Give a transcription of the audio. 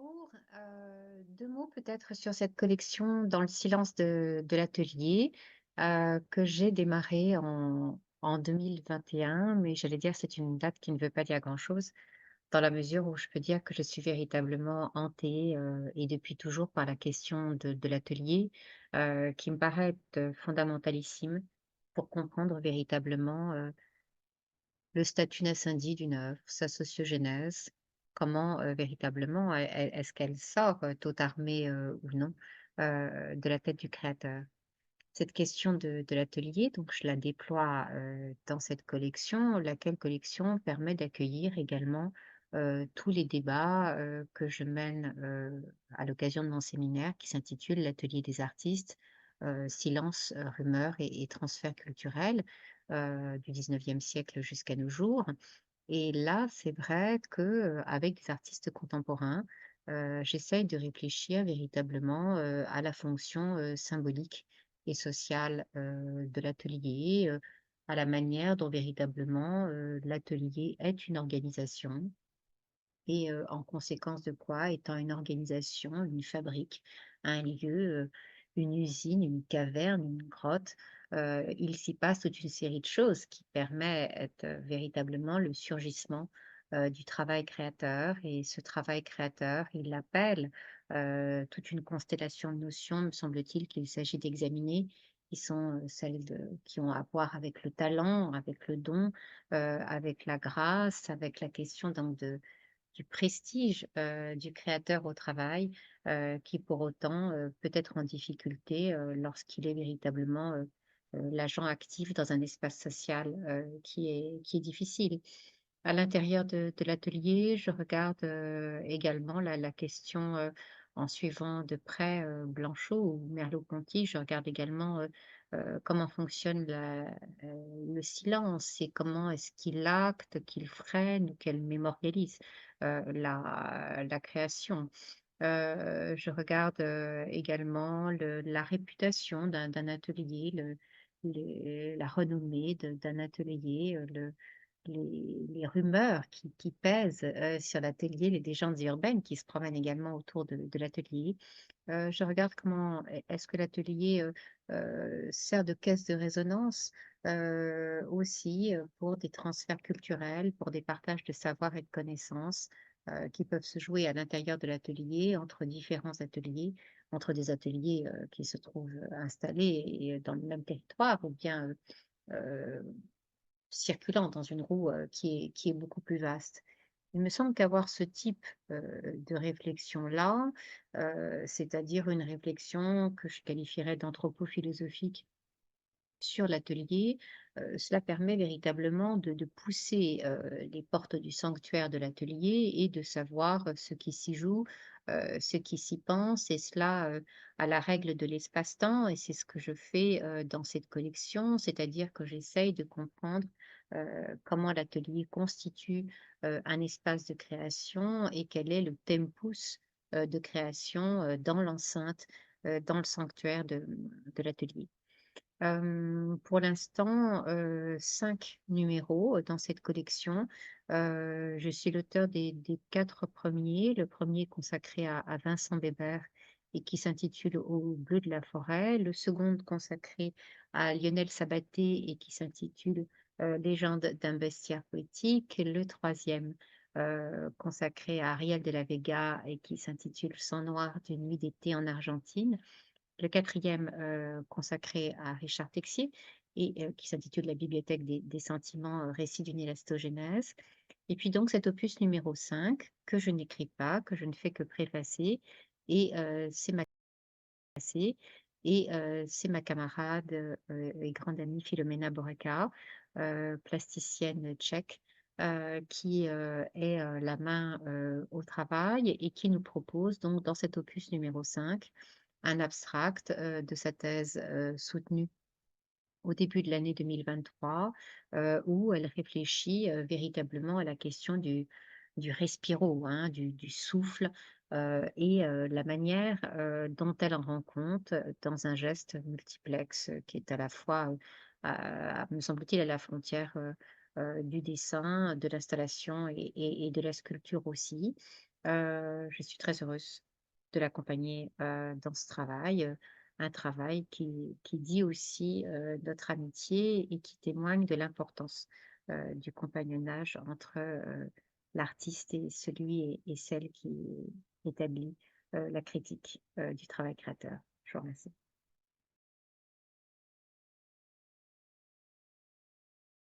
Bonjour, deux mots peut-être sur cette collection Dans le silence de l'atelier que j'ai démarrée en 2021, mais j'allais dire c'est une date qui ne veut pas dire grand-chose, dans la mesure où je peux dire que je suis véritablement hantée et depuis toujours par la question de l'atelier qui me paraît être fondamentalissime pour comprendre véritablement le statut nascindi d'une œuvre, sa sociogénèse, comment, véritablement est-ce qu'elle sort, toute armée, ou non, de la tête du créateur? Cette question de l'atelier, donc je la déploie, dans cette collection, laquelle collection permet d'accueillir également, tous les débats, que je mène, à l'occasion de mon séminaire qui s'intitule «L'atelier des artistes, silence, rumeurs et transferts culturels», du 19e siècle jusqu'à nos jours. Et là, c'est vrai que, avec des artistes contemporains, j'essaye de réfléchir véritablement, à la fonction, symbolique et sociale, de l'atelier, à la manière dont véritablement, l'atelier est une organisation et en conséquence de quoi, étant une organisation, une fabrique, un lieu, une usine, une caverne, une grotte, il s'y passe toute une série de choses qui permettent, véritablement le surgissement, du travail créateur et ce travail créateur, il appelle, toute une constellation de notions, me semble-t-il, qu'il s'agit d'examiner, qui sont, celles qui ont à voir avec le talent, avec le don, avec la grâce, avec la question donc de du prestige, du créateur au travail, qui pour autant, peut être en difficulté, lorsqu'il est véritablement, l'agent actif dans un espace social, qui est difficile. À l'intérieur de l'atelier, je regarde, également la question, en suivant de près, Blanchot ou Merleau-Ponty, je regarde également, comment fonctionne le silence et comment est-ce qu'il acte, qu'il freine ou qu'il mémorialise, la création. Je regarde, également la réputation d'un atelier, la renommée d'un atelier, les rumeurs qui pèsent, sur l'atelier, les légendes urbaines qui se promènent également autour de l'atelier. Je regarde comment est-ce que l'atelier, sert de caisse de résonance, aussi, pour des transferts culturels, pour des partages de savoir et de connaissances, qui peuvent se jouer à l'intérieur de l'atelier, entre différents ateliers, entre des ateliers, qui se trouvent, installés et dans le même territoire ou bien, circulant dans une roue, qui est beaucoup plus vaste. Il me semble qu'avoir ce type, de réflexion-là, c'est-à-dire une réflexion que je qualifierais d'anthropophilosophique sur l'atelier, cela permet véritablement de pousser, les portes du sanctuaire de l'atelier et de savoir, ce qui s'y joue, ce qui s'y pense et cela, à la règle de l'espace-temps et c'est ce que je fais, dans cette collection. C'est-à-dire que j'essaye de comprendre, comment l'atelier constitue, un espace de création et quel est le tempus, de création, dans l'enceinte, dans le sanctuaire de l'atelier. Pour l'instant, 5 numéros, dans cette collection. Je suis l'auteur des 4 premiers. Le premier consacré à Vincent Bébert et qui s'intitule «Au bleu de la forêt». Le second consacré à Lionel Sabaté et qui s'intitule, «Légende d'un bestiaire poétique». Le troisième consacré à Ariel de la Vega et qui s'intitule «Sang noir d'une nuit d'été en Argentine». Le quatrième consacré à Richard Texier et qui s'intitule «La bibliothèque des sentiments, récit d'une élastogénèse». Et puis donc cet opus numéro 5 que je n'écris pas, que je ne fais que préfacer et c'est ma camarade, et grande amie Philomena Boreka, plasticienne tchèque, qui, est, la main, au travail et qui nous propose donc dans cet opus numéro 5 un abstract, de sa thèse, soutenue au début de l'année 2023, où elle réfléchit, véritablement à la question du respiro, hein, du souffle, et la manière, dont elle en rend compte, dans un geste multiplexe, qui est à la fois, me semble-t-il, à la frontière, du dessin, de l'installation et de la sculpture aussi. Je suis très heureuse de l'accompagner, dans ce travail, un travail qui dit aussi, notre amitié et qui témoigne de l'importance, du compagnonnage entre, l'artiste et et celle qui établit, la critique, du travail créateur. Je vous remercie.